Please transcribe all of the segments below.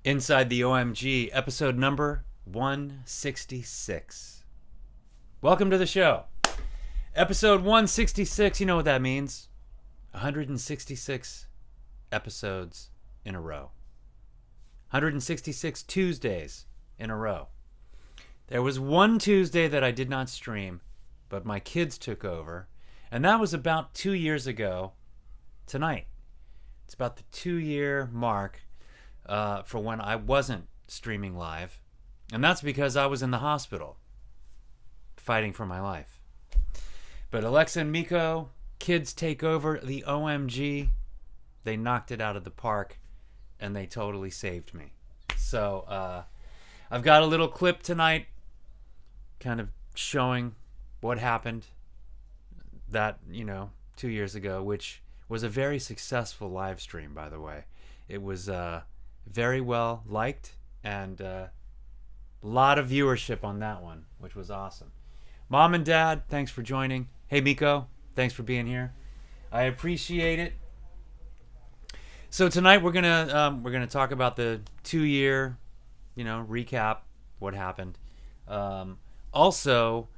Inside the OMG, episode number 166. Welcome to the show. Episode 166, you know what that means. 166 episodes in a row. 166 Tuesdays in a row. There was one Tuesday that I did not stream, but my kids took over, and that was about 2 years ago tonight. It's about the 2-year mark for when I wasn't streaming live, and that's because I was in the hospital fighting for my life. But Alexa and Miko, kids take over the OMG. They knocked it out of the park, and they totally saved me. So I've got a little clip tonight kind of showing what happened that, 2 years ago, which was a very successful live stream, by the way. It was very well liked, and a lot of viewership on that one, which was awesome. Mom and Dad, thanks for joining. Hey, Miko, thanks for being here. I appreciate it. So tonight we're gonna talk about the 2-year, recap, what happened. Also,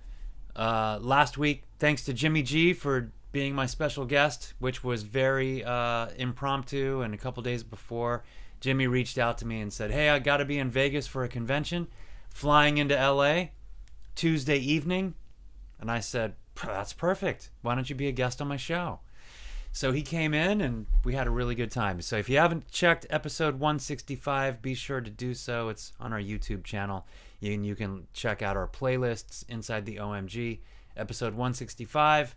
last week, thanks to Jimmy G for being my special guest, which was very impromptu. And a couple days before, Jimmy reached out to me and said, hey, I got to be in Vegas for a convention, flying into LA Tuesday evening. And I said, that's perfect. Why don't you be a guest on my show? So he came in and we had a really good time. So if you haven't checked episode 165, be sure to do so. It's on our YouTube channel. You can check out our playlists inside the OMG, episode 165.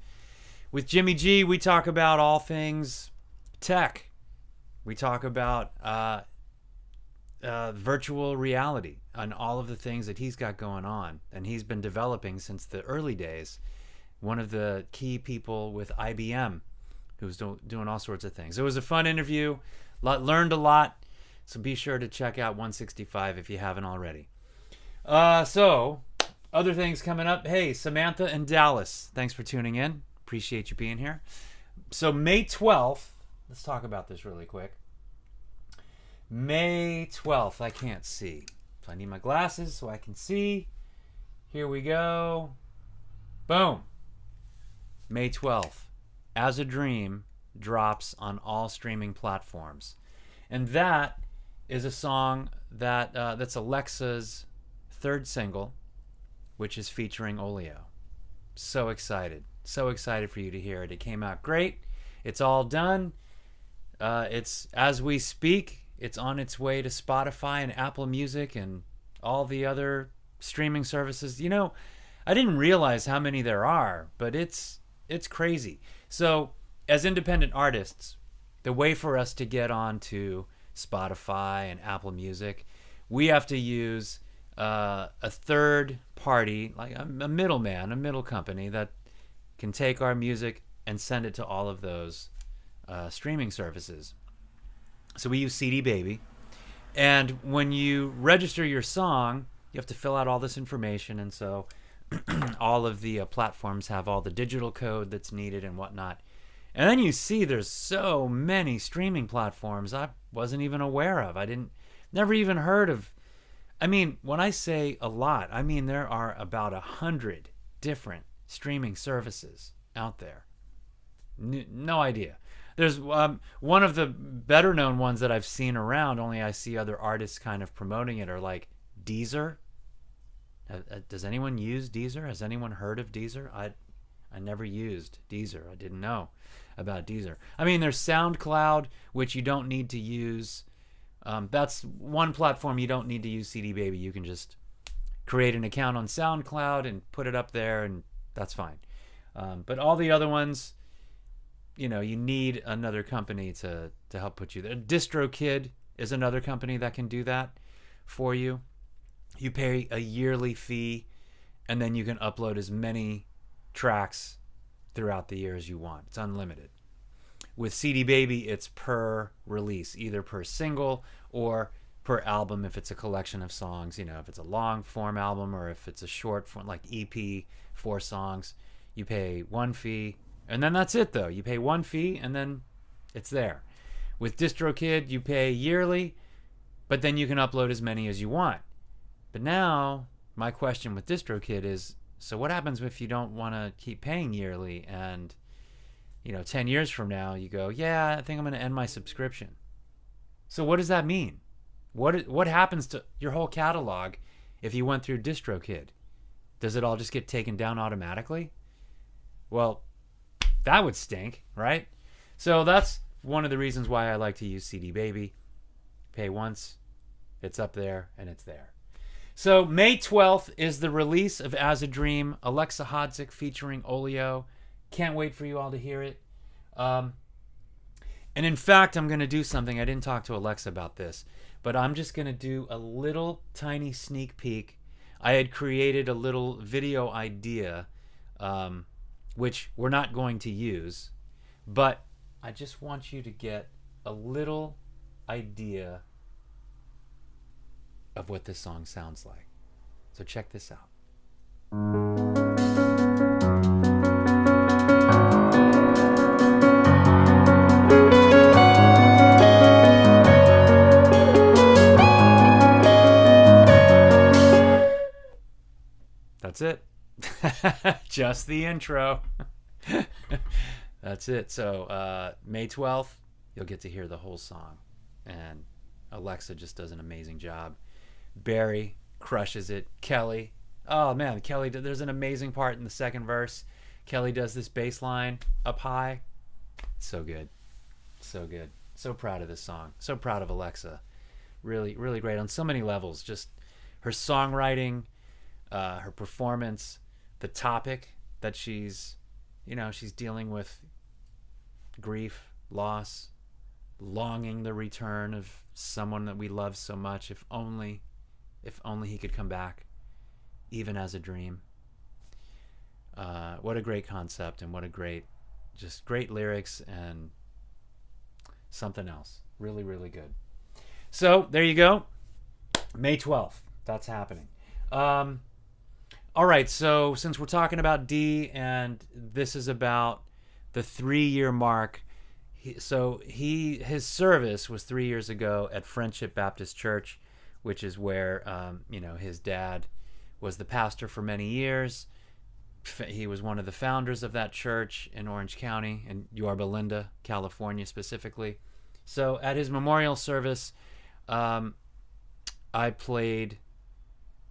With Jimmy G, we talk about all things tech. We talk about virtual reality and all of the things that he's got going on. And he's been developing since the early days. One of the key people with IBM who's doing all sorts of things. It was a fun interview. Learned a lot. So be sure to check out 165 if you haven't already. So, other things coming up. Hey, Samantha and Dallas, thanks for tuning in. Appreciate you being here. So May 12th, let's talk about this really quick. May 12th, I can't see. So I need my glasses so I can see. Here we go. Boom. May 12th, As a Dream drops on all streaming platforms. And that is a song that's Alexa's third single, which is featuring Olio. So excited. So excited for you to hear it. It came out great. It's all done. It's, as we speak, it's on its way to Spotify and Apple Music and all the other streaming services. I didn't realize how many there are, but it's crazy. So as independent artists, the way for us to get onto Spotify and Apple Music, we have to use a third party, like a middleman, a middle company that can take our music and send it to all of those streaming services. So we use CD Baby. And when you register your song, you have to fill out all this information. And so all of the platforms have all the digital code that's needed and whatnot. And then you see there's so many streaming platforms I wasn't even aware of. Never even heard of. I mean, when I say a lot, I mean there are about 100 different streaming services out there. No idea. There's one of the better known ones that I've seen around, only I see other artists kind of promoting it, are like Deezer. Does anyone use Deezer? Has anyone heard of Deezer? I never used Deezer. I didn't know about Deezer. I mean, there's SoundCloud, which you don't need to use. That's one platform you don't need to use CD Baby. You can just create an account on SoundCloud and put it up there, and that's fine. But all the other ones, you need another company to help put you there. DistroKid is another company that can do that for you. You pay a yearly fee, and then you can upload as many tracks throughout the year as you want. It's unlimited. With CD Baby, it's per release, either per single or per album if it's a collection of songs. If it's a long form album or if it's a short form, like EP, 4 songs, you pay one fee. And then that's it, though. You pay one fee, and then it's there. With DistroKid, you pay yearly, but then you can upload as many as you want. But now my question with DistroKid is, so what happens if you don't want to keep paying yearly and 10 years from now you go, yeah, I think I'm going to end my subscription? So what does that mean? What happens to your whole catalog if you went through DistroKid? Does it all just get taken down automatically? Well, that would stink, right? So that's one of the reasons why I like to use CD Baby. Pay once, it's up there, and it's there. So May 12th is the release of As a Dream, Alexa Hodzik featuring Olio. Can't wait for you all to hear it. And in fact, I'm going to do something. I didn't talk to Alexa about this, but I'm just going to do a little tiny sneak peek. I had created a little video idea, which we're not going to use, but I just want you to get a little idea of what this song sounds like. So check this out. That's it. Just the intro. That's it. So May 12th, you'll get to hear the whole song. And Alexa just does an amazing job. Barry crushes it. Kelly. Oh, man. Kelly, there's an amazing part in the second verse. Kelly does this bass line up high. So good. So good. So proud of this song. So proud of Alexa. Really, really great on so many levels. Just her songwriting, her performance, the topic that she's dealing with: grief, loss, longing the return of someone that we love so much. If only he could come back, even as a dream. What a great concept, and what a great lyrics, and something else. Really, really good. So there you go. May 12th. That's happening. All right, so since we're talking about D, and this is about the 3-year mark, his service was 3 years ago at Friendship Baptist Church, which is where his dad was the pastor for many years. He was one of the founders of that church in Orange County, in Yorba Linda, California specifically. So at his memorial service, I played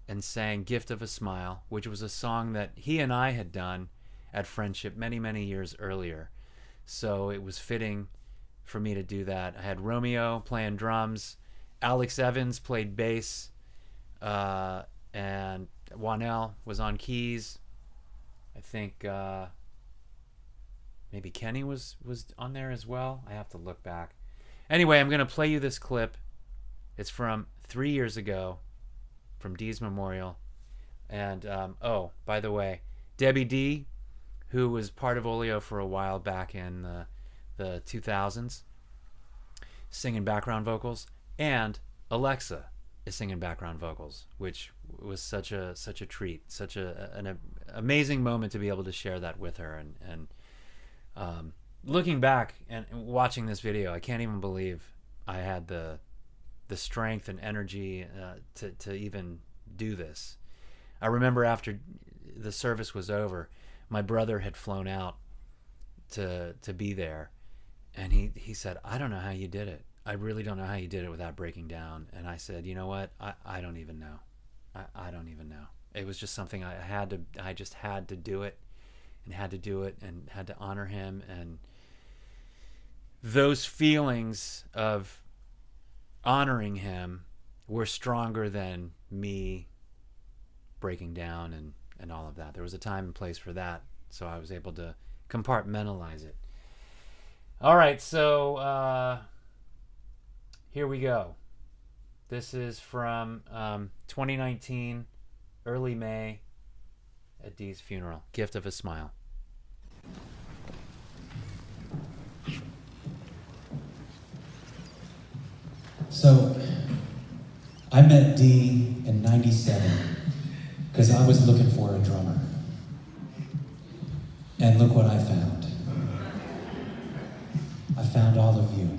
and sang Gift of a Smile, which was a song that he and I had done at Friendship many, many years earlier. So it was fitting for me to do that. I had Romeo playing drums, Alex Evans played bass, and Juanel was on keys. I think maybe Kenny was on there as well. I have to look back. Anyway, I'm going to play you this clip. It's from 3 years ago, from Dee's Memorial. And, by the way, Debbie D, who was part of Olio for a while back in the 2000s, singing background vocals, and Alexa is singing background vocals, which was such a treat, such an amazing moment to be able to share that with her. And looking back and watching this video, I can't even believe I had the strength and energy to even do this. I remember after the service was over, my brother had flown out to be there, and he said, I don't know how you did it. I really don't know how you did it without breaking down. And I said, you know what? I don't even know. I don't even know. It was just something I just had to do it, and had to honor him. And those feelings of honoring him were stronger than me breaking down and all of that. There was a time and place for that, so I was able to compartmentalize it. All right, so here we go. This is from 2019, early May, at Dee's funeral. Gift of a Smile. So, I met Dee in '97 because I was looking for a drummer. And look what I found. I found all of you.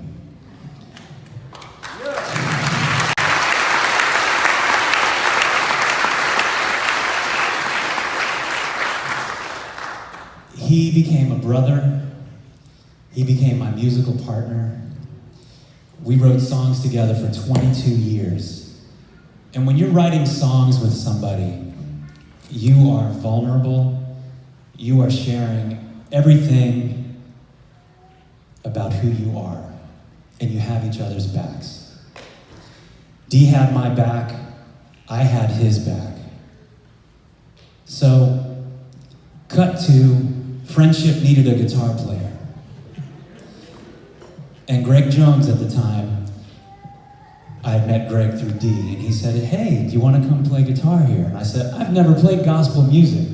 he became a brother. He became my musical partner. We wrote songs together for 22 years. And when you're writing songs with somebody, you are vulnerable. You are sharing everything about who you are, and you have each other's backs. Dee had my back, I had his back. So, cut to Friendship needed a guitar player. And Greg Jones at the time, I had met Greg through Dee, and he said, "Hey, do you want to come play guitar here?" And I said, "I've never played gospel music."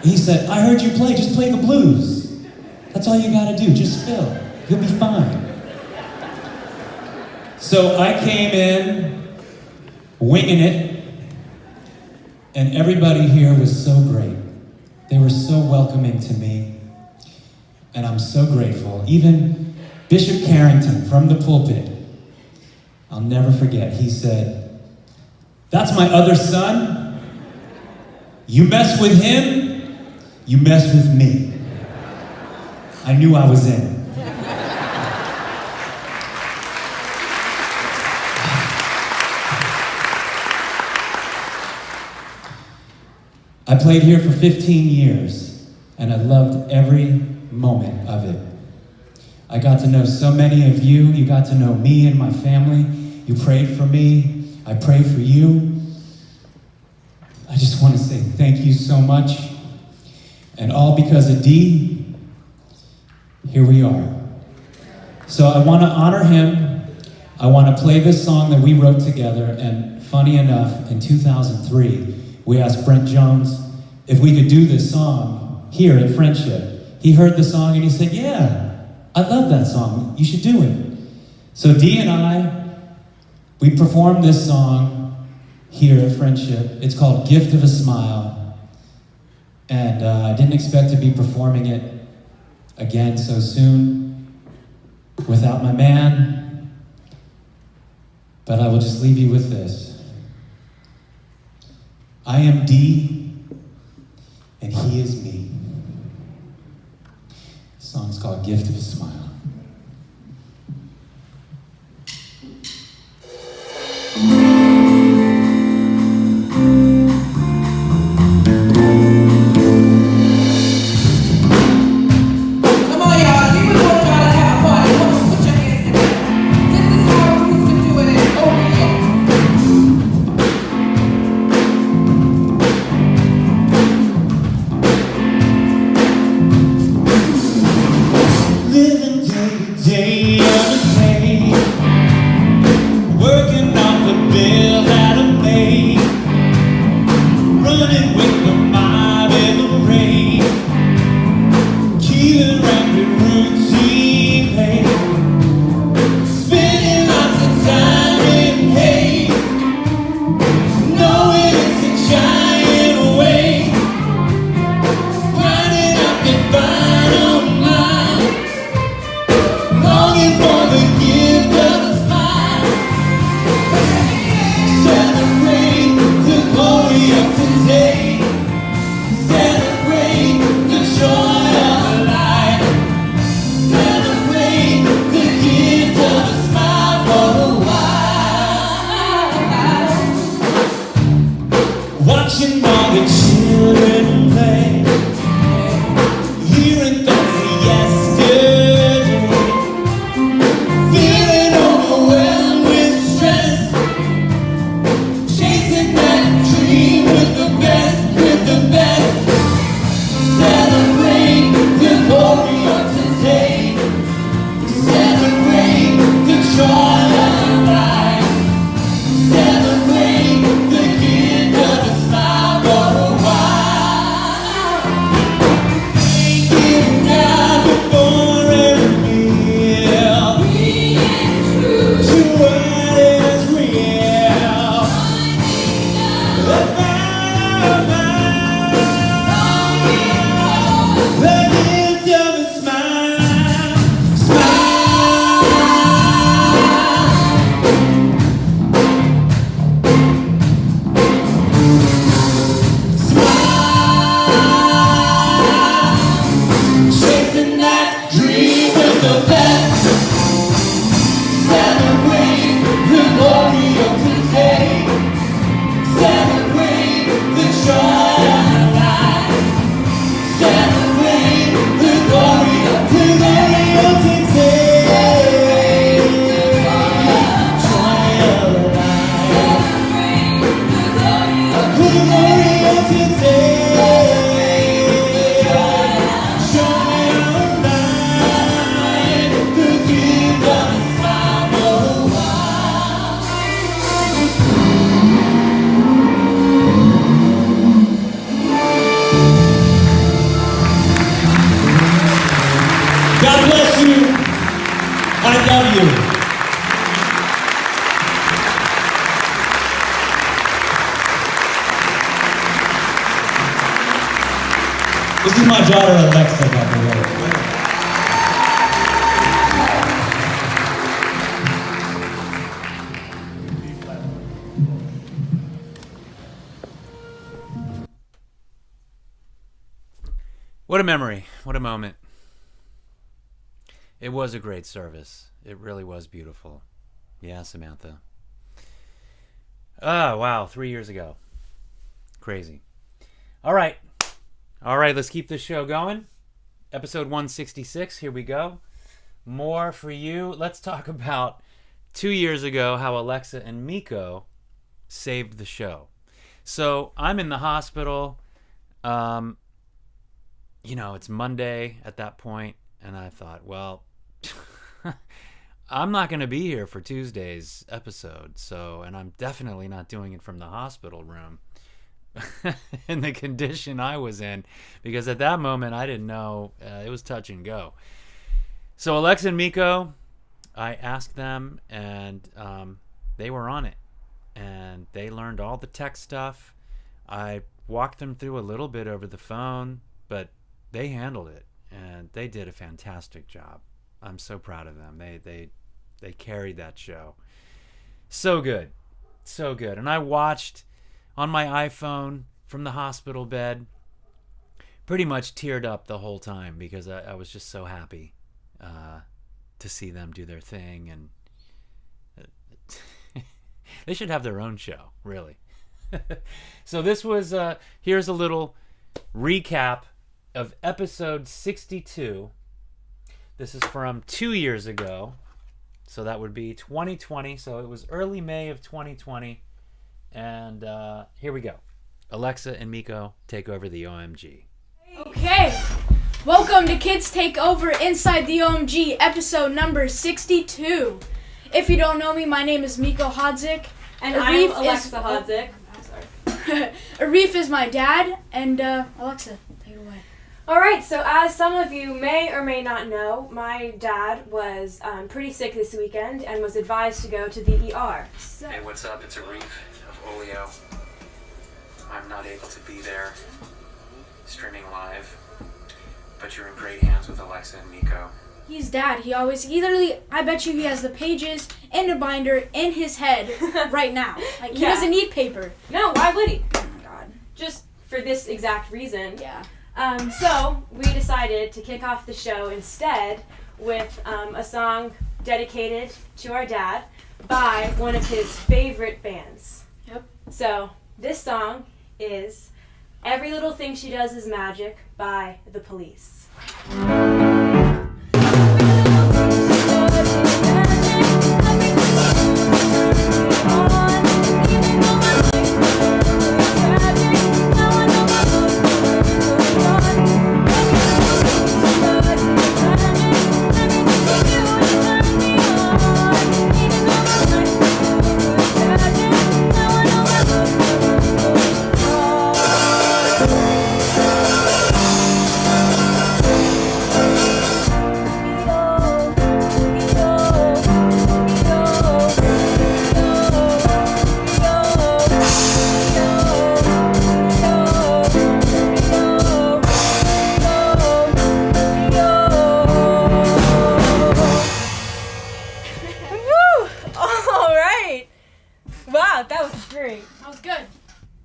He said, "I heard you play, just play the blues. That's all you gotta do, just fill. You'll be fine." So I came in, winging it, and everybody here was so great. They were so welcoming to me, and I'm so grateful. Even Bishop Carrington from the pulpit, I'll never forget, he said, "That's my other son. You mess with him, you mess with me." I knew I was in. I played here for 15 years, and I loved every moment of it. I got to know so many of you. You got to know me and my family. You prayed for me. I prayed for you. I just want to say thank you so much. And all because of Dee, here we are. So I want to honor him. I want to play this song that we wrote together. And funny enough, in 2003, we asked Brent Jones if we could do this song here at Friendship. He heard the song and he said, "Yeah, I love that song. You should do it." So Dee and I, we performed this song here at Friendship. It's called "Gift of a Smile." And I didn't expect to be performing it again so soon without my man. But I will just leave you with this. I am Dee, and he is me. The song's called "Gift of a Smile." Watching all the children play, hearing thoughts of yesterday, feeling overwhelmed with stress, chasing that dream with the best, celebrate the glory of today, celebrate the joy of life, celebrate the gift of a smile for a while. This is my daughter Alexa, by the way. What a memory. What a moment. It was a great service. It really was beautiful. Yeah, Samantha. Ah, wow. 3 years ago. Crazy. All right. All right, let's keep this show going. Episode 166. Here we go. More for you. Let's talk about 2 years ago how Alexa and Miko saved the show. So I'm in the hospital. It's Monday at that point, and I thought, well, I'm not going to be here for Tuesday's episode, and I'm definitely not doing it from the hospital room in the condition I was in, because at that moment I didn't know. It was touch and go. So Alexa and Miko, I asked them, and they were on it, and they learned all the tech stuff. I walked them through a little bit over the phone, but they handled it, and they did a fantastic job. I'm so proud of them. They carried that show. So good. So good. And I watched on my iPhone from the hospital bed, pretty much teared up the whole time, because I was just so happy to see them do their thing. And they should have their own show, really. So this was, here's a little recap of episode 62. This is from 2 years ago. So that would be 2020. So it was early May of 2020. And here we go. Alexa and Miko take over the OMG. Okay. Welcome to Kids Take Over Inside the OMG, episode number 62. If you don't know me, my name is Miko Hodzik. And I'm Alexa Hodzik. Arif is my dad. And Alexa, take it away. Alright, so as some of you may or may not know, my dad was pretty sick this weekend and was advised to go to the ER. So Hey, what's up? It's Arif of Olio. I'm not able to be there streaming live, but you're in great hands with Alexa and Miko. He's dad. He literally, I bet you he has the pages and a binder in his head right now. Like, he doesn't need paper. No, why would he? Oh my god. Just for this exact reason. Yeah. So we decided to kick off the show instead with a song dedicated to our dad by one of his favorite bands. Yep. So this song is Every Little Thing She Does Is Magic by The Police.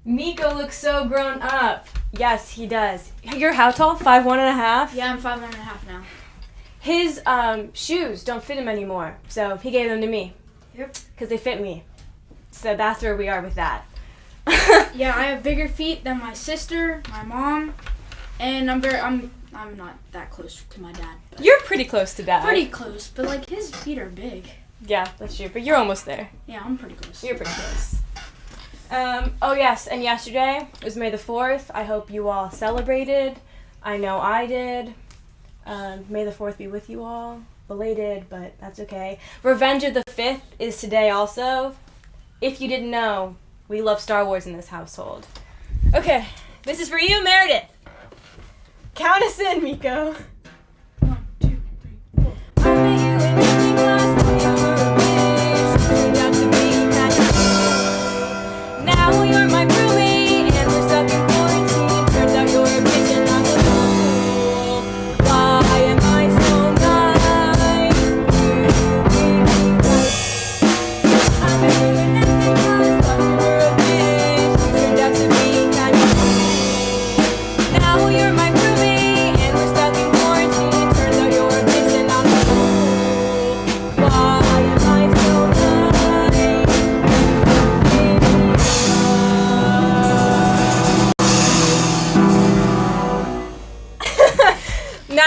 Miko looks so grown up. Yes, he does. You're how tall? 5'1.5"? Yeah, I'm 5'1.5" now. His shoes don't fit him anymore, so he gave them to me. Yep. Because they fit me. So that's where we are with that. Yeah, I have bigger feet than my sister, my mom, and I'm not that close to my dad. But You're pretty close to Dad. pretty close, but like his feet are big. Yeah, that's true. But you're almost there. Yeah, I'm pretty close. You're pretty close. Oh yes, and yesterday was May the 4th. I hope you all celebrated. I know I did. May the 4th be with you all. Belated, but that's okay. Revenge of the 5th is today also. If you didn't know, we love Star Wars in this household. Okay, this is for you, Meredith. Count us in, Miko. 1, 2, 3, 4. I met you in gym class, now you're a bitch. Turned out to be magic. Now you're my roommate, and we're stuck in quarantine. Turns out you're a bitch and I'm a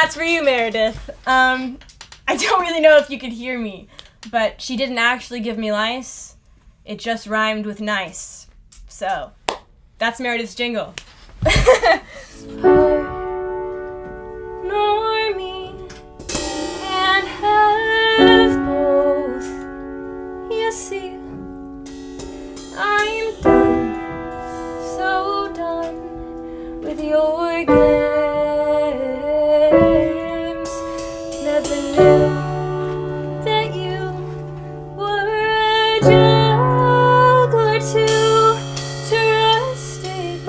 that's for you, Meredith. I don't really know if you could hear me, but she didn't actually give me lice. It just rhymed with nice. So, that's Meredith's jingle. Nor me can't have both. You see, I'm done, so done with your games. Never knew that you were a juggler too, trusted you,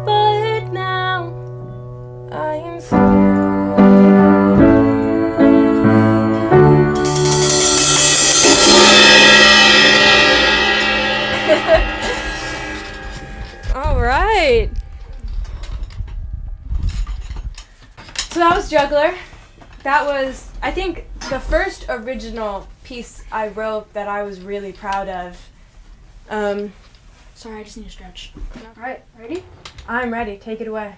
but now I am through. All right. So that was Juggler. That was, I think, the first original piece I wrote that I was really proud of. Sorry, I just need to stretch. All right, ready? I'm ready. Take it away.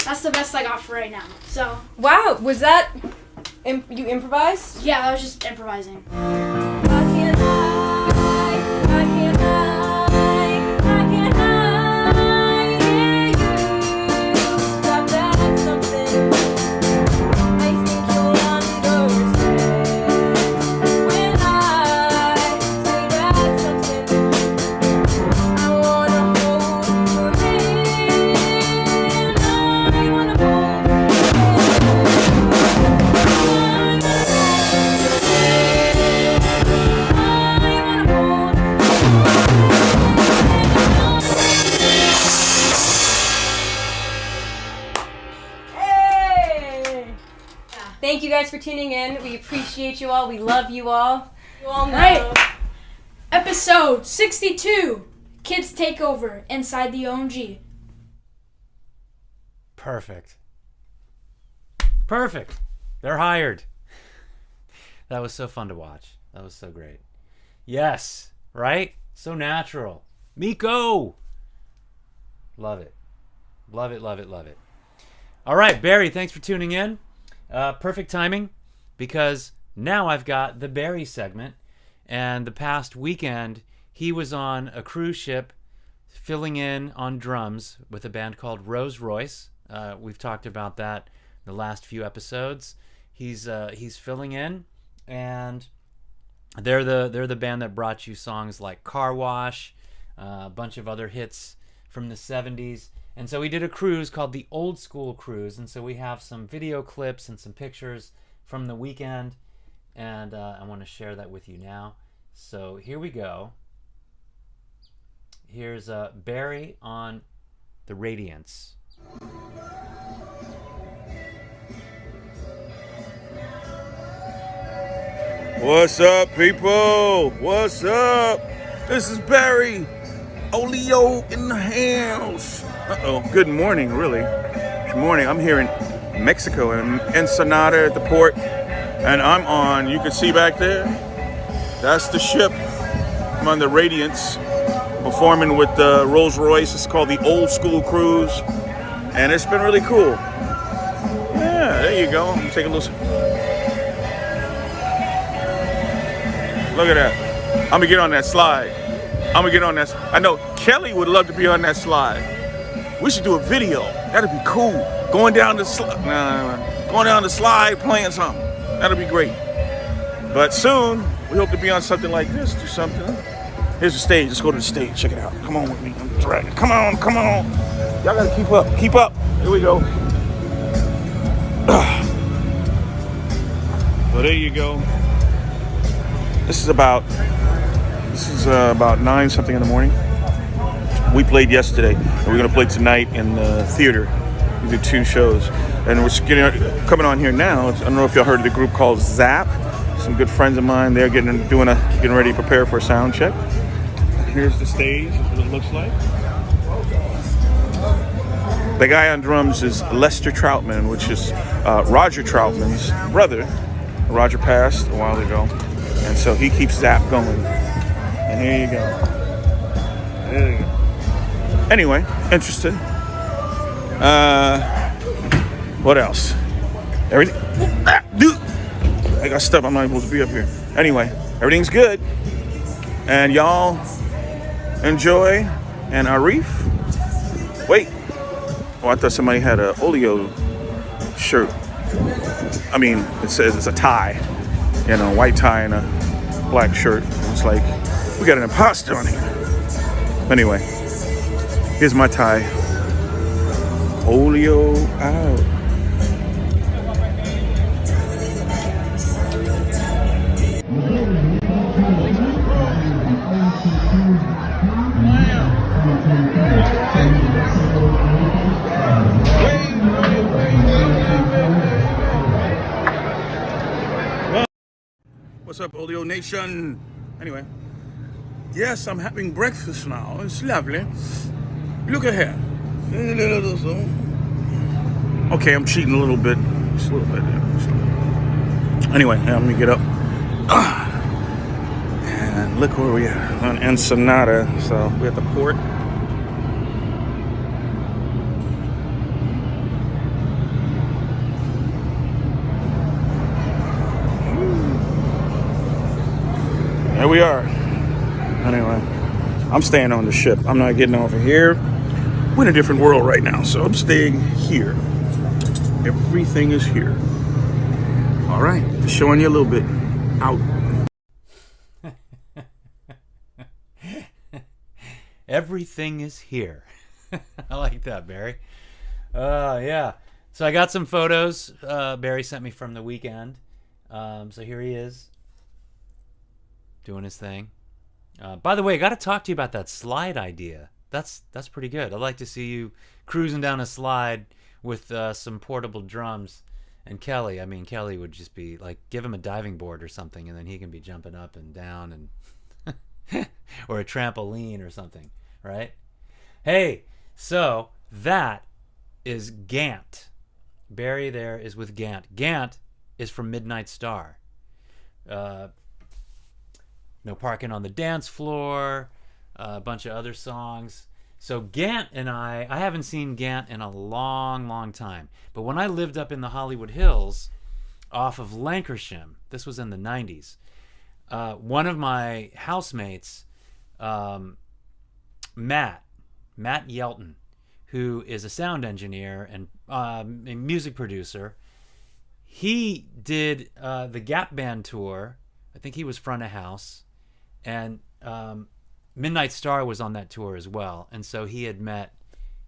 That's the best I got for right now. So, Wow, was that you improvised? yeah, that was just improvising. I can't hide, I can't hide, I can't hide you. Got that something I think you'll understand when I say that something. I wanna hold your hand, I wanna hold your Hey! Thank you guys for tuning in. We appreciate you all. We love you all. You all know. Right. Episode 62, Kids Take Over Inside the OMG. Perfect. Perfect. They're hired. That was so fun to watch. That was so great. Yes, right? So natural. Miko! Love it. Love it, love it, love it. All right, Barry, thanks for tuning in. Perfect timing, because now I've got the Barry segment. And the past weekend, he was on a cruise ship filling in on drums with a band called Rolls Royce. We've talked about that the last few episodes. He's filling in, and they're the band that brought you songs like Car Wash, a bunch of other hits from the 70s. And so we did a cruise called the Old School Cruise, and so we have some video clips and some pictures from the weekend, and I want to share that with you now. So here we go. Here's Barry on the Radiance. What's up, people? What's up? This is Barry. Olio in the house. Good morning, really. Good morning. I'm here in Mexico, in Ensenada at the port. And I'm on, you can see back there, that's the ship. I'm on the Radiance, performing with Rolls Royce. It's called the Old School Cruise. And it's been really cool. Yeah, there you go. I'm gonna take a listen. Look at that. I'm gonna get on that slide. I'm gonna get on that. I know Kelly would love to be on that slide. We should do a video. That'd be cool. Going down the slide. Going down the slide, playing something. That'd be great. But soon, we hope to be on something like this. Do something. Here's the stage. Let's go to the stage. Check it out. Come on with me. I'm dragging. Come on. Come on. Y'all gotta keep up. Keep up. Here we go. So there you go. This is about 9 something in the morning. We played yesterday, and we're gonna play tonight in the theater. We did 2 shows, and we're coming on here now. I don't know if y'all heard of the group called Zap. Some good friends of mine. They're getting ready to prepare for a sound check. Here's the stage. That's what it looks like. The guy on drums is Lester Troutman, which is Roger Troutman's brother. Roger passed a while ago, and so he keeps Zap going. And here you go. There you go. Anyway, interested. What else? Everything. I got stuff. I'm not supposed to be up here. Anyway, everything's good. And y'all enjoy. And Arif. Wait. Oh, I thought somebody had an Olio shirt. I mean, it says it's a tie. You know, white tie and a black shirt. It's like, we got an imposter on here. Anyway, here's my tie. Olio out. What's up, Olio Nation? Anyway, yes, I'm having breakfast now. It's lovely. Look at here. Okay, I'm cheating a little bit. Just a little bit. Anyway, let me get up. And look where we are on Ensenada. So we're at the port. There we are. Anyway, I'm staying on the ship. I'm not getting over here. We're in a different world right now, so I'm staying here. Everything is here. All right, just showing you a little bit. Out. Everything is here. I like that, Barry. Yeah. So I got some photos Barry sent me from the weekend. So here he is, doing his thing. By the way, I got to talk to you about that slide idea. That's pretty good. I'd like to see you cruising down a slide with some portable drums. And Kelly, I mean, Kelly would just be like, give him a diving board or something, and then he can be jumping up and down and or a trampoline or something, right? Hey, so that is Gant. Barry there is with Gant. Gant is from Midnight Star. No Parking on the Dance Floor, a bunch of other songs. So Gant and I haven't seen Gant in a long, long time. But when I lived up in the Hollywood Hills off of Lancashire, this was in the 90s, one of my housemates, Matt Yelton, who is a sound engineer and a music producer, he did the Gap Band tour. I think he was front of house. And Midnight Star was on that tour as well. And so he had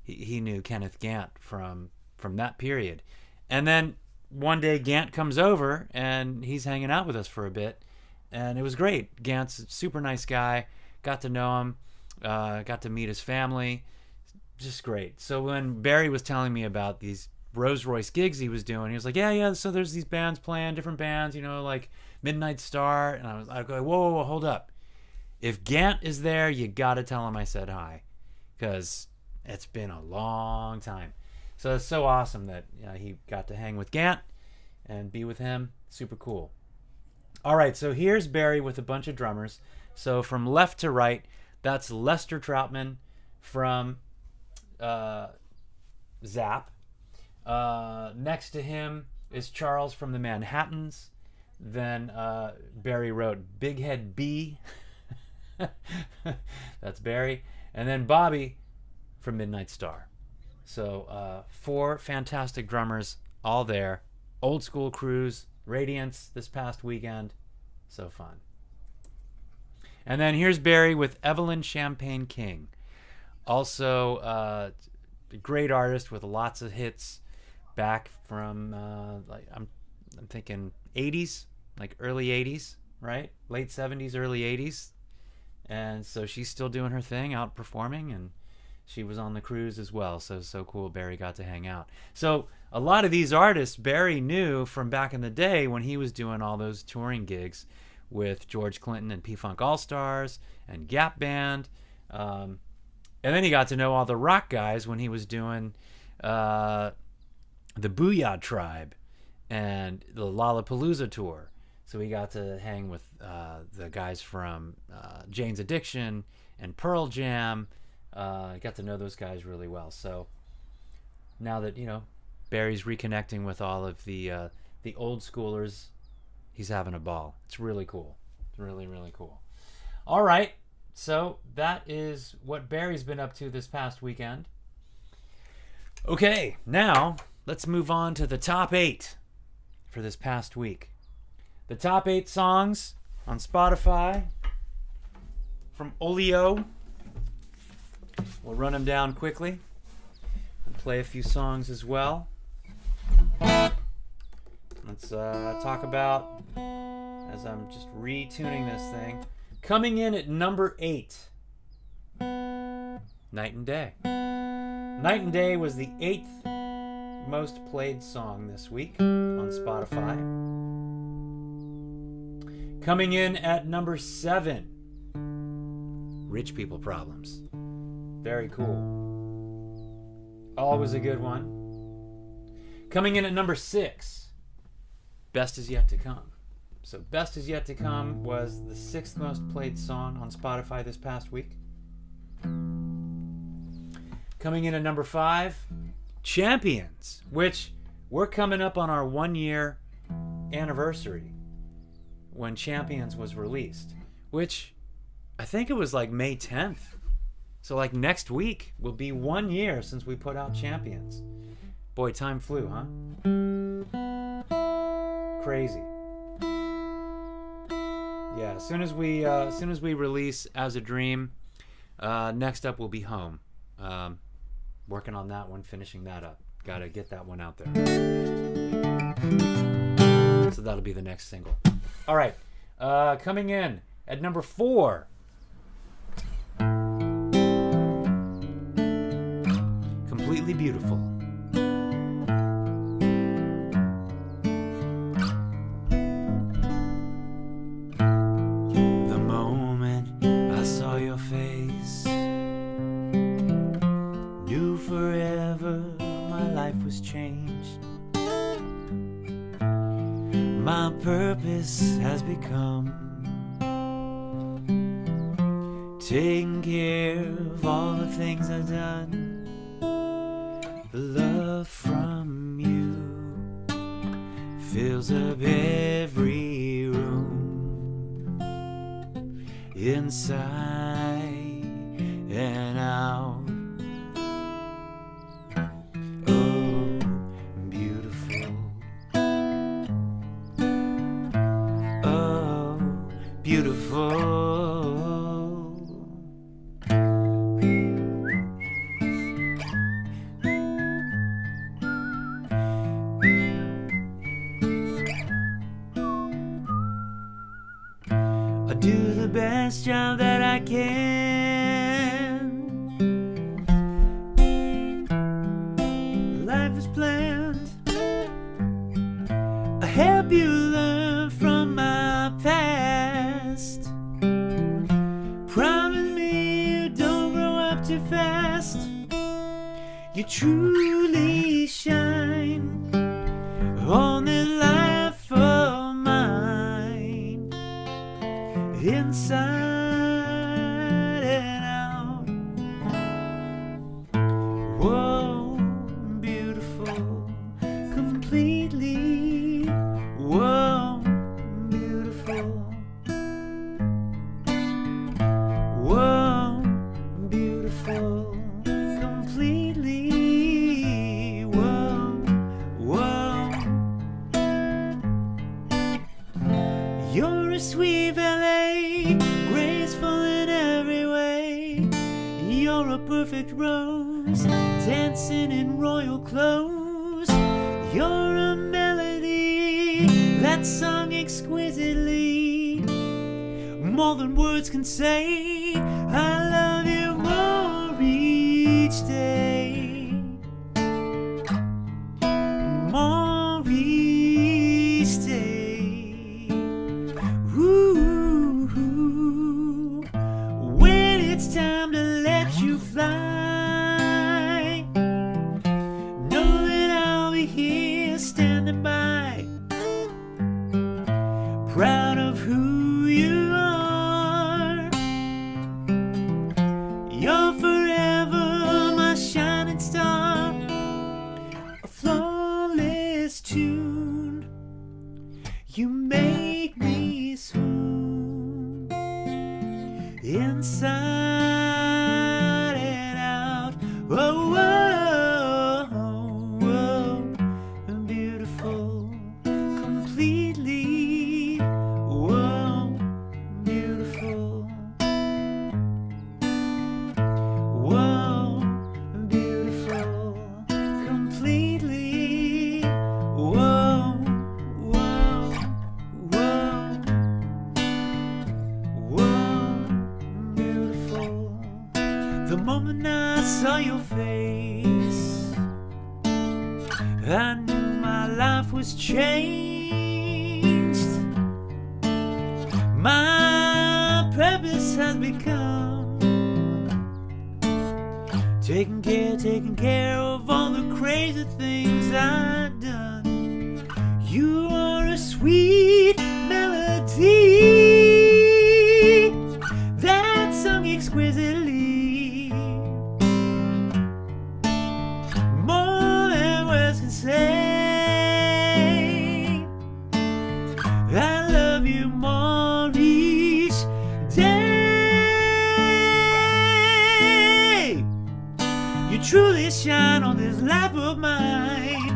he knew Kenneth Gant from that period. And then one day Gant comes over and he's hanging out with us for a bit. And it was great. Gant's a super nice guy. Got to know him. Got to meet his family. Just great. So when Barry was telling me about these Rolls Royce gigs he was doing, he was like, yeah, so there's these bands playing, different bands, like Midnight Star. And I was like, whoa, hold up. If Gant is there, you got to tell him I said hi, because it's been a long time. So it's so awesome that he got to hang with Gant and be with him. Super cool. All right, so here's Barry with a bunch of drummers. So from left to right, that's Lester Troutman from Zap. Next to him is Charles from the Manhattans. Then Barry wrote Big Head B. That's Barry. And then Bobby from Midnight Star. So 4 fantastic drummers all there. Old school crews, Radiance this past weekend. So fun. And then here's Barry with Evelyn Champagne King. Also a great artist with lots of hits back from I'm thinking 80s, like early 80s, right? Late 70s, early 80s. And so she's still doing her thing, out performing, and She was on the cruise as well, so cool. Barry got to hang out. So a lot of these artists Barry knew from back in the day when he was doing all those touring gigs with George Clinton and P-Funk All-Stars and Gap Band. And then he got to know all the rock guys when he was doing the Booyah Tribe and the Lollapalooza tour. So he got to hang with the guys from Jane's Addiction and Pearl Jam. Got to know those guys really well. So now that, Barry's reconnecting with all of the old schoolers, he's having a ball. It's really cool. It's really, really cool. All right. So that is what Barry's been up to this past weekend. Okay, now let's move on to the top 8 for this past week. The top 8 songs on Spotify from Olio. We'll run them down quickly and play a few songs as well. Let's talk about, as I'm just retuning this thing, coming in at number 8, Night and Day. Night and Day was the 8th most played song this week on Spotify. Coming in at number 7, Rich People Problems. Very cool. Always a good one. Coming in at number 6, Best Is Yet to Come. So Best Is Yet to Come was the 6th most played song on Spotify this past week. Coming in at number 5, Champions, which we're coming up on our 1-year anniversary when Champions was released, which I think it was like May 10th. So like next week will be 1 year since we put out Champions. Boy, time flew, huh? Crazy. Yeah, as soon as we release As a Dream, next up will be Home. Working on that one, finishing that up. Gotta get that one out there. So that'll be the next single. All right, coming in at number 4. Completely Beautiful. The moment I saw your face, knew forever my life was changed. My purpose has become taking care of all the things I've done. The love from you fills up every room, inside and out. Oh, beautiful. Oh, beautiful. I do the best job that I can. Life is planned. I help you learn from my past. Promise me you don't grow up too fast. You truly shine on this life of mine, inside and out. Whoa, beautiful, completely. Whoa, beautiful. Whoa, beautiful, completely. Whoa, whoa. You're a sweet ballet, graceful in every way. You're a perfect rose, dancing in royal clothes. You're a melody that's sung exquisitely, more than words can say. I love you more each each day, more each day. Ooh, when it's time to let you fly, know that I'll be here standing by, proud of who you are. You're forever my shining star, a flawless tune. You make me swoon inside and out. Oh, oh, oh, oh, beautiful, completely. Whoa, beautiful. Whoa, beautiful, completely. Whoa, whoa, whoa, whoa, beautiful. The moment I saw your face, I knew my life was changed. My purpose has become taking care of all the crazy things I've done. You are a sweet melody that sung exquisitely, more than words can say. I love you more each day. You truly shine on this life of mine.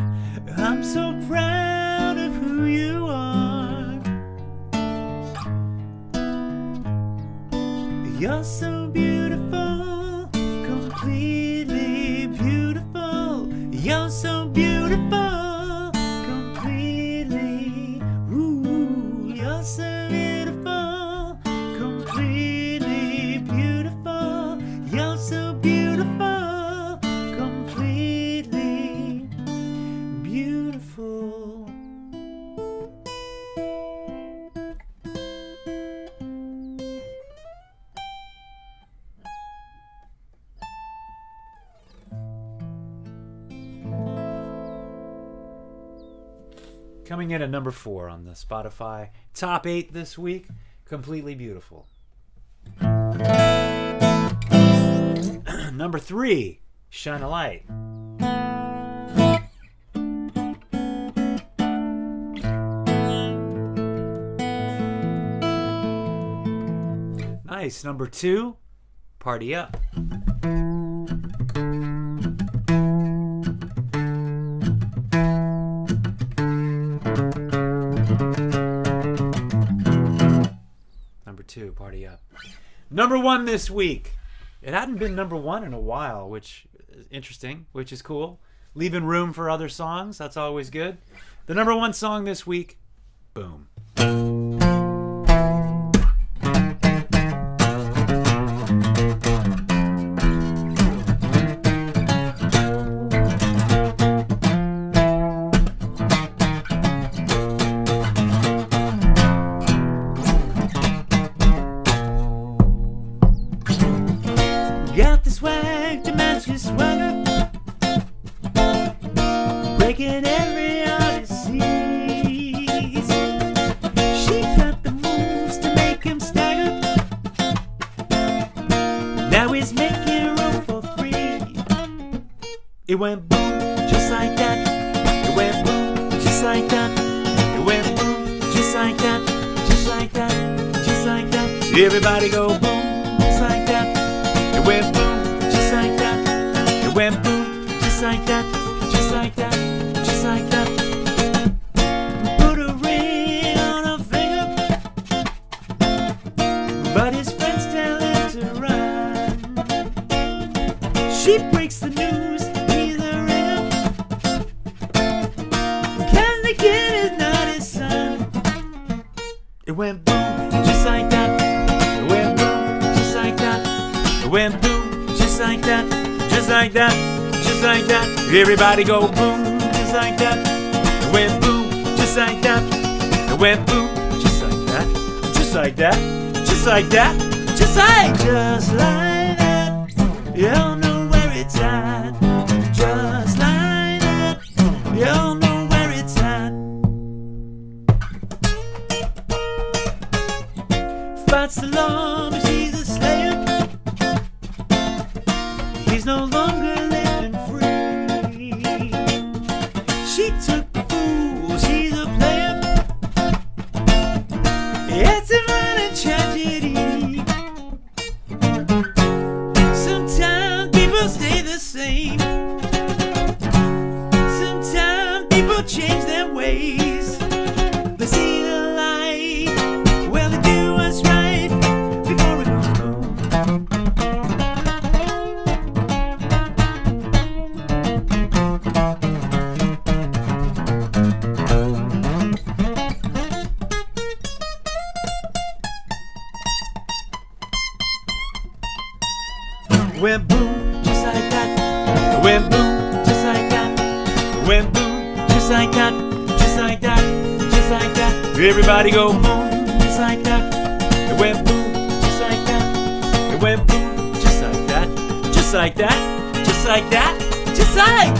I'm so proud of who you are. You're so beautiful, completely beautiful. You're so beautiful, completely. Ooh, you're so beautiful, completely beautiful. You're so beautiful, completely beautiful. Coming in at number 4 on the Spotify Top 8 this week, Completely Beautiful. Number 3, Shine a Light. Nice. Number 2, Party Up. Number 2, Party Up. Number 1 this week. It hadn't been number 1 in a while, which is interesting, which is cool. Leaving room for other songs, that's always good. The number 1 song this week, Boom. Got the swag to match your swagger, breaking every artist sees. She got the moves to make him stagger. Now he's making room for free. It went boom, just like that. It went boom, just like that. It went boom, just like that. Just like that, just like that. Everybody go boom, just like that. It went boom, just like that. It went boom, just like that. Just like that, just like that. Put a ring on her finger, but his friends tell him to run. She breaks the news, he's a ringer, 'cause the kid is not his son. It went boom, just like that. It went boom, just like that. It went boom, just like that. Just like that, just like that. Everybody go boom, just like that. It went boom, just like that. It went boom, just like that, just like that, just like that, just like that. You don't know where it's at, just like that. You don't know where it's at. Fights the law, but she's a slave. He's no longer living free. She took the fool, she's a player. It's a running tragedy. Sometimes people stay the same. Sometimes people change their ways. They see the light, well they do what's right before it goes boom. Went boom, just like that. Went boom, just like that. Went boom, just like that. Just like that, just like that. Everybody go boom, just like that. It went boom, just like that. It went boom, just like that. Just like that, just like that, just like.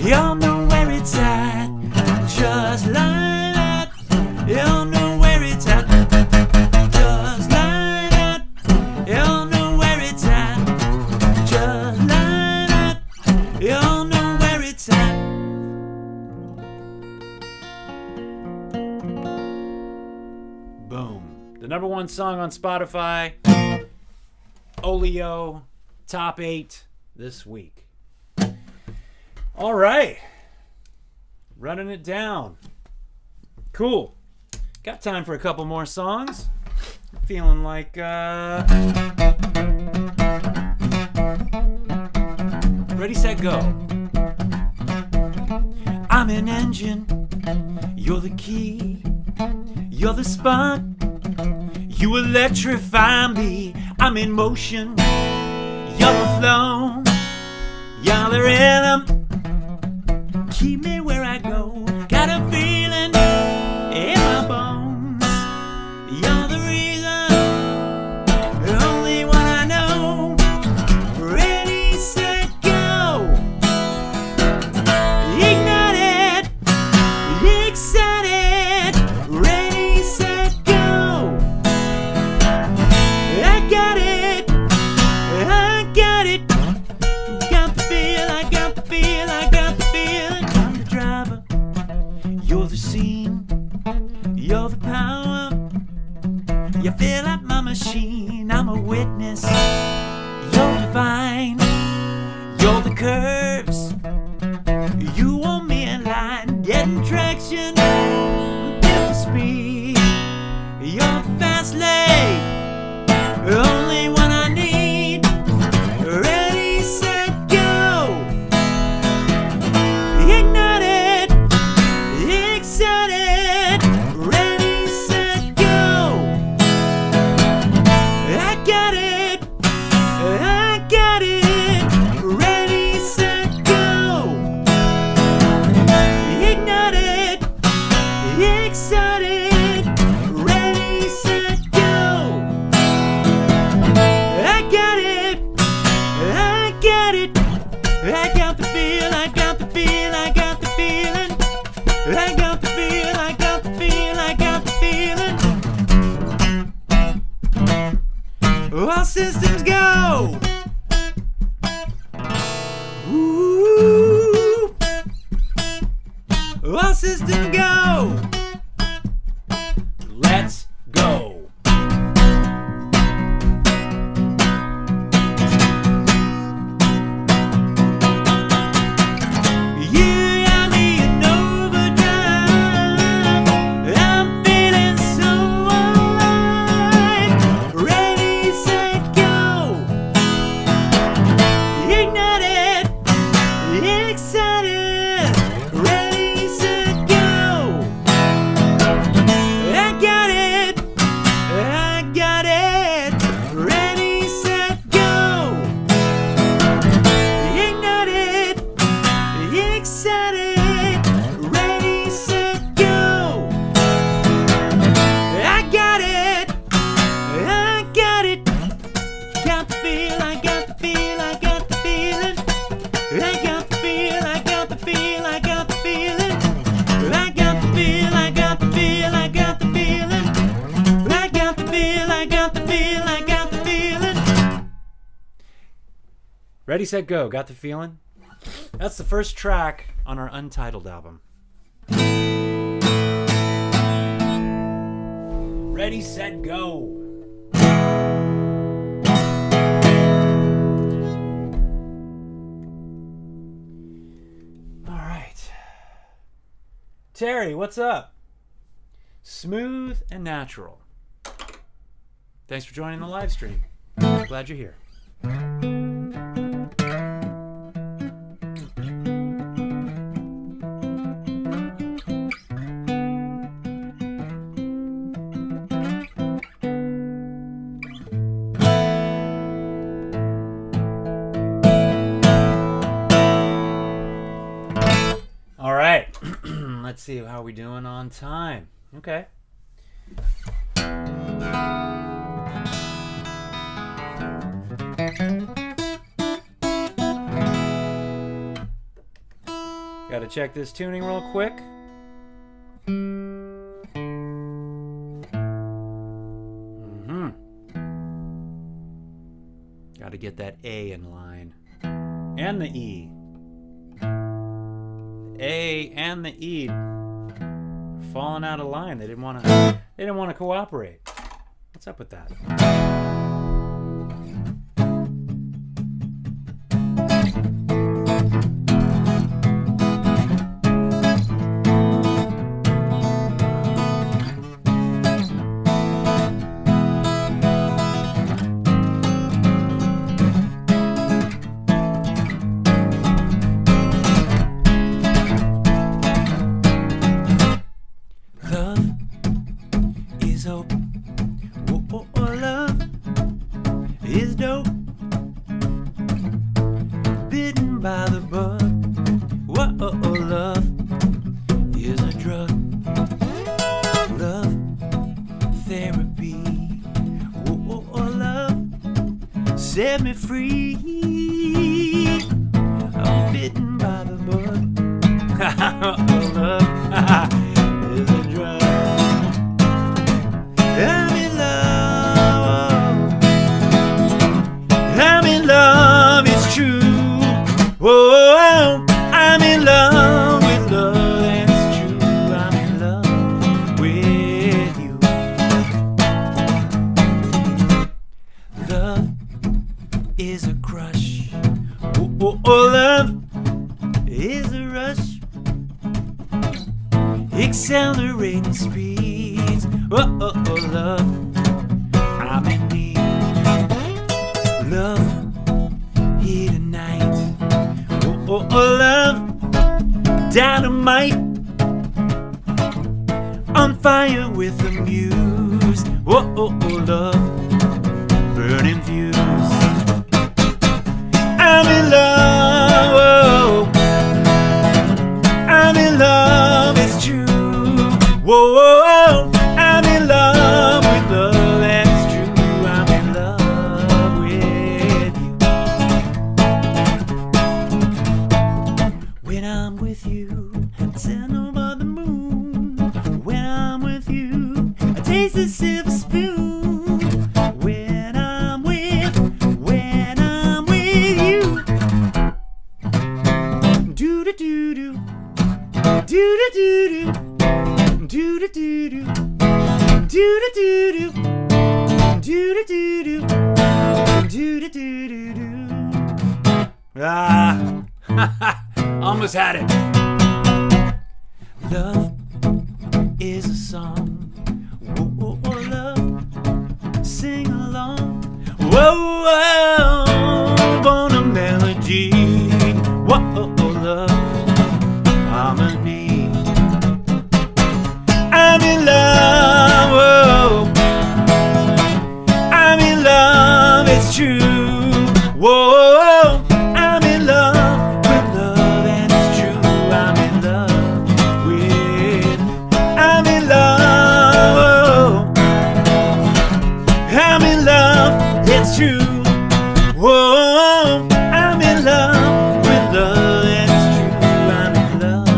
Y'all know where it's at, just like that. Y'all know where it's at, just like that. Y'all know where it's at, just like that. Y'all know where it's at. Boom. The #1 song on Spotify, Olio, top 8 this week. All right. Running it down. Cool. Got time for a couple more songs. Feeling like, ready, set, go. I'm an engine. You're the key. You're the spark. You electrify me. I'm in motion. You're the flow. You're the rhythm. Keep me where I go. Got a feeling in my bones. You're the reason. The only one I know. Ready, set, go. Ignited. Excited. Ready, set, go. I got it. I got it. Got the feel. I got the feel. I got the feeling. I'm the driver. You're the scene. You're the power. You fill up my machine. I'm a witness. You're divine. You're the curves. You want me in line. Getting traction. Built the speed. You're the fast lane. The only one I need. Ready, set, go. Ignited. Excited. Ready, set, go. I got it. I got it. Ready, set, go. Ignited. Excited. Ready, set, go. I got it. I got it. I got the feel. I got the feel. I got the feeling. I got the feel. I got the feel. I got the feeling. All systems go. Ooh. All systems go. Let's go. You got me in overdrive. I'm feeling so alive. Ready, set, go. Ready, set, go. Got the feeling? That's the first track on our Untitled album. Ready, set, go. All right. Terry, what's up? Smooth and natural. Thanks for joining the live stream. Glad you're here. All right. Let's see how we doing on time. Okay. Gotta check this tuning real quick. Gotta get that A in line. And the E. The A and the E falling out of line. They didn't want to cooperate. What's up with that? Set me free. I'm bitten by the bug. Love is a drug. I'm in love. I'm in love, it's true. Whoa, I'm in love with love, it's true. I'm in love with you. Love is a crush. Oh, love is a rush. Accelerating speeds. Oh, love, I'm in need. Love here tonight. Oh, love, dynamite. On fire with the muse. Oh, love, burning fuse. I'm in love, oh. I'm in love, it's true. Whoa, I'm in love with love, that's true. I'm in love with you. When I'm with you, I stand over the moon. When I'm with you, I taste the silver spoon. When I'm with you. Do do do do, do do do do, do do do do, do do do do, do do do do, do do do. Ah, almost had it. Love is a song. Whoa, love, sing along. Whoa, born a melody. Whoa, love, harmony. I'm in love, whoa. I'm in love, it's true. Whoa, I'm in love with love, and it's true. I'm in love with. I'm in love, whoa. I'm in love, it's true. Whoa, I'm in love with love, it's true. I'm in love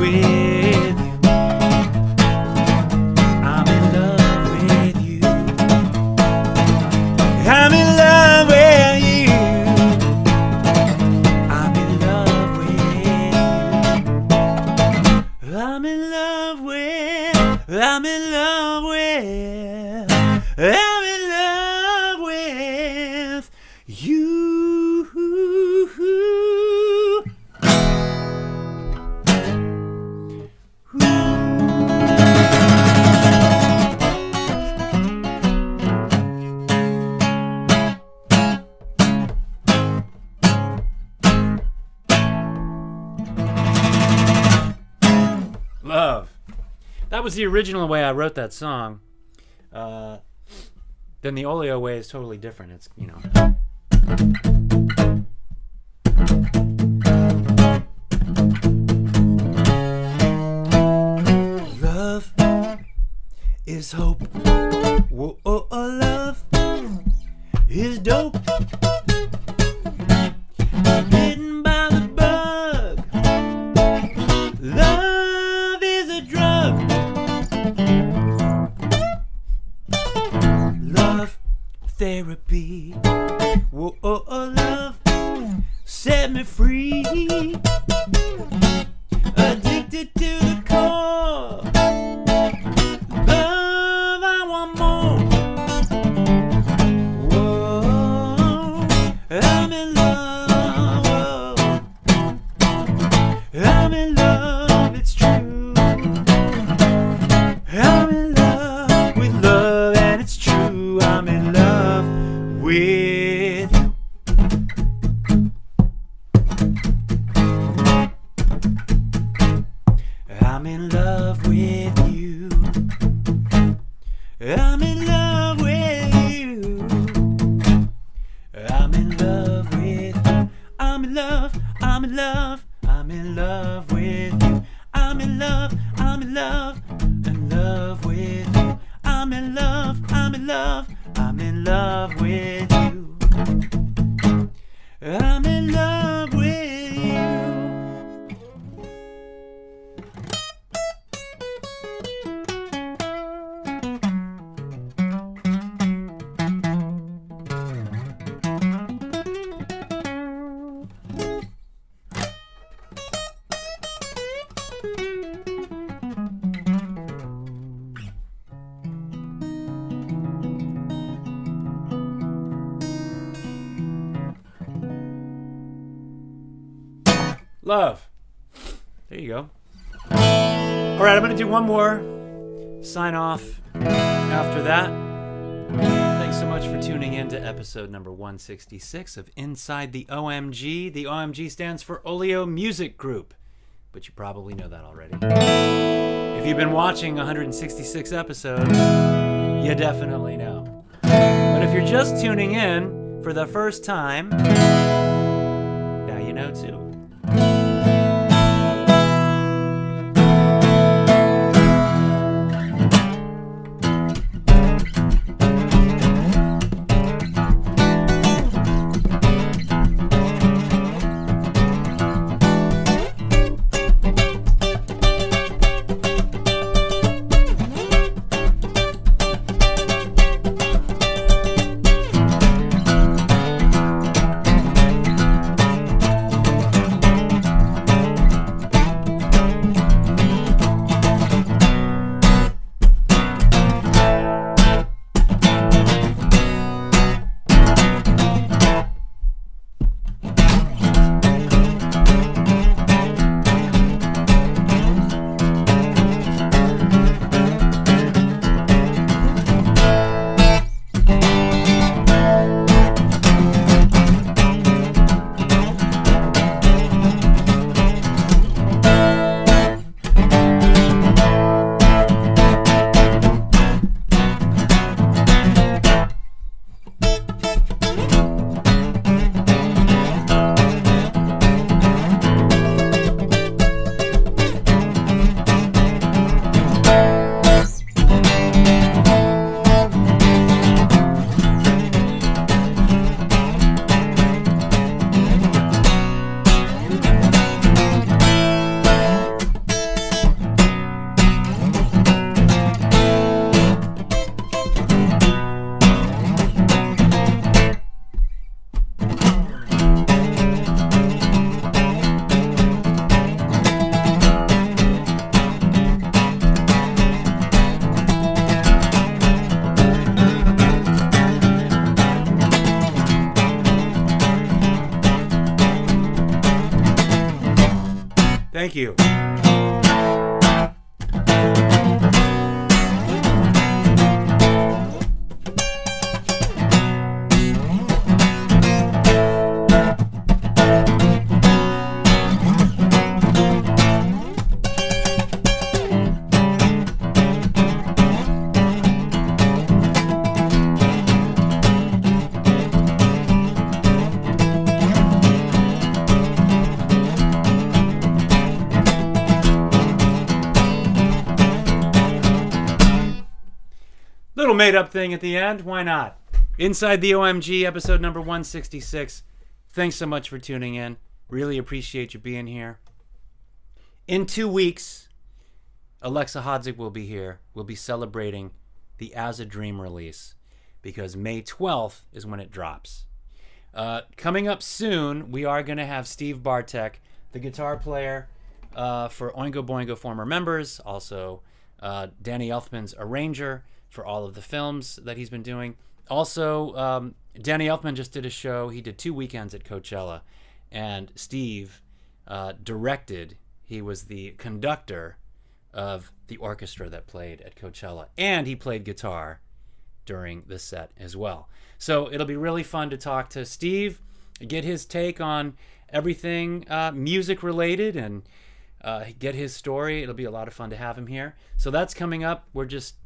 with you. I'm in love with you. I'm in love with you. was the original way I wrote that song. Then the Olio way is totally different. It's, you know. Love is hope. Whoa, oh, oh, love is dope. Bitten by the bug. Love is a drug. Love therapy. Whoa, oh, oh, love set me free. Addicted to the core. Love, I want more. Whoa, I'm in love. Whoa. I'm in love, it's true. I'm in love with love, and it's true. I'm in love with you. I'm in love with you. I'm in love with you. I'm in love with you. I'm in love, I'm in love, I'm in love with you. I'm in love, I'm in love with you. I'm in love, I'm in love, I'm in love with you. I'm in love with you. Love. There you go. All right, I'm going to do one more sign off after that. Thanks so much for tuning in to episode number 166 of Inside the OMG. The OMG stands for Olio Music Group, but you probably know that already. If you've been watching 166 episodes, you definitely know. But if you're just tuning in for the first time, now you know too. Thank you. made-up thing at the end. Why not? Inside the OMG, episode number 166. Thanks so much for tuning in. Really appreciate you being here. In 2 weeks, Alexa Hodzic will be here. We'll be celebrating the As a Dream release because May 12th is when it drops. Coming up soon, we are going to have Steve Bartek, the guitar player for Oingo Boingo former members, also Danny Elfman's arranger for all of the films that he's been doing. Also, Danny Elfman just did a show. He did 2 weekends at Coachella, and Steve directed. He was the conductor of the orchestra that played at Coachella, and he played guitar during the set as well. So it'll be really fun to talk to Steve, get his take on everything music related, and get his story. It'll be a lot of fun to have him here. So that's coming up. We're just,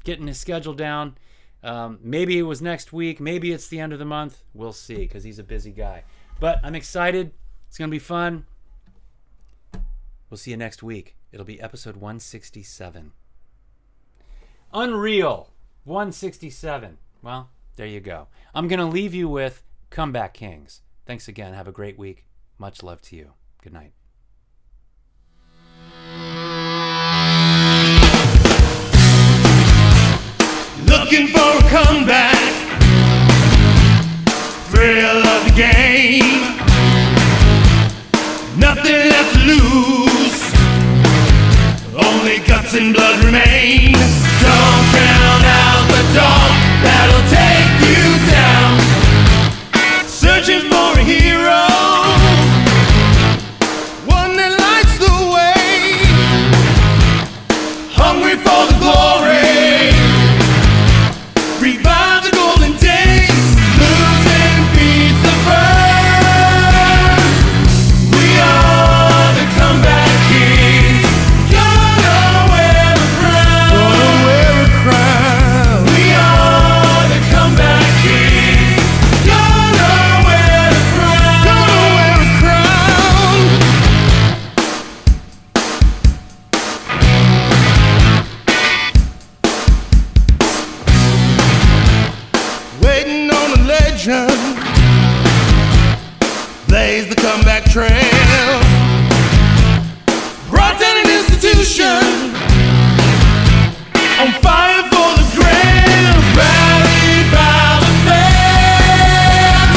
getting his schedule down. Maybe it was next week. Maybe it's the end of the month. We'll see, because he's a busy guy. But I'm excited. It's going to be fun. We'll see you next week. It'll be episode 167. Unreal. 167. Well, there you go. I'm going to leave you with Comeback Kings. Thanks again. Have a great week. Much love to you. Good night. Looking for a comeback, thrill of the game, nothing left to lose, only guts and blood remain. Don't count out the dawn, that'll take you down. Searching for a hero, one that lights the way, hungry for the glory. Revive the golden days, losing feeds the burn. We are the comeback kings, gonna wear a crown. Gonna wear a crown. We are the comeback kings, gonna wear a crown. Gonna wear a crown. Waiting on a legend, blaze the comeback trail, brought down an institution, on fire for the grand, rallied by the fans.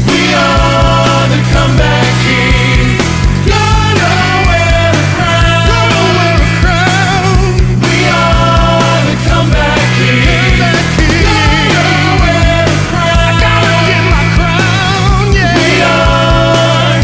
We are the comeback kings, gonna wear a crown. Gonna wear a crown. We are the comeback kings, gonna wear a crown. I gotta get my crown, yeah. We are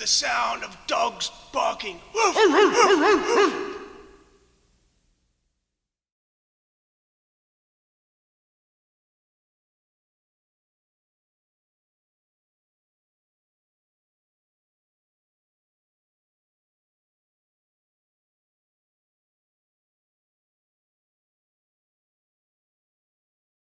the sound of dogs barking. Woof, woof, woof.